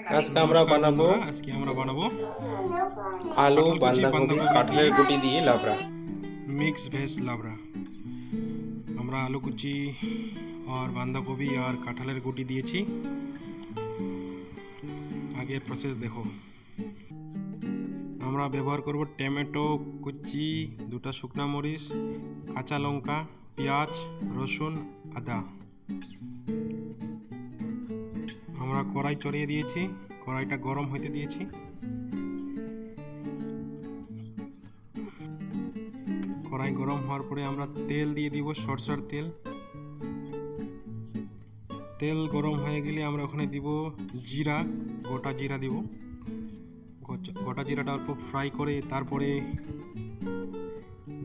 আজকে আমরা বানাবো আলু বাঁধাকপি কাঁঠালের গুটি দিয়ে লাবড়া, मिक्स वेज लाबड़ा। আমরা আলু কুচি আর বাঁধাকপি আর কাঁঠালের গুটি দিয়েছি। আগের প্রসেস দেখো। আমরা ব্যবহার করব টমেটো কুচি, দুটা শুকনা মরিচ, কাঁচা লঙ্কা, পেঁয়াজ, রসুন, আদা। আমরা কড়াই চড়িয়ে দিয়েছি, কড়াইটা গরম হতে দিয়েছি। কড়াই গরম হওয়ার পরে আমরা তেল দিয়ে দিব, সরষের তেল। তেল গরম হয়ে গেলে আমরা ওখানে দিব জিরা, গোটা জিরা দিব। গোটা জিরাটা অল্প ফ্রাই করে তারপরে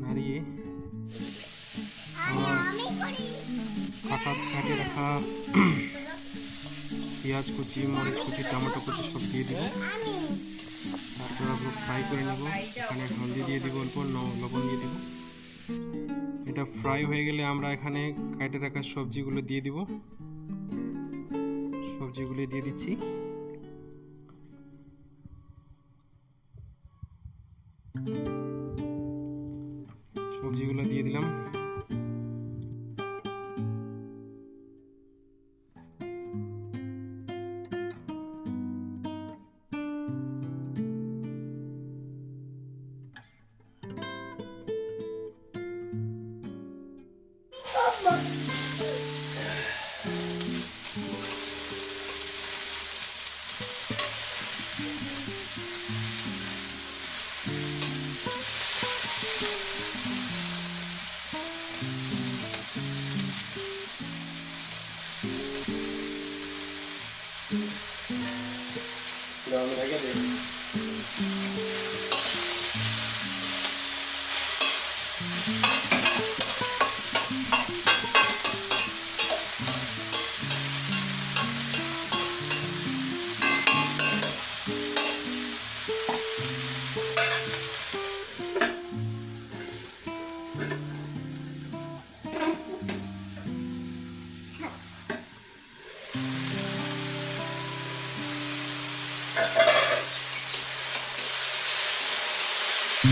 নাড়িয়ে কাটে রাখা পেঁয়াজ কুচি, মরিচ কুচি, টমেটো কুচি সব দিয়ে দিব। তারপর অল্প ফ্রাই করে নেব। এখানে হলদি দিয়ে দিব, অল্প লবণ দিয়ে দিব। এটা ফ্রাই হয়ে গেলে আমরা এখানে কাটে রাখা সবজিগুলো দিয়ে দিব। সবজিগুলো দিয়ে দিচ্ছি। সবজিগুলো দিয়ে দিলাম।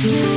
Yeah.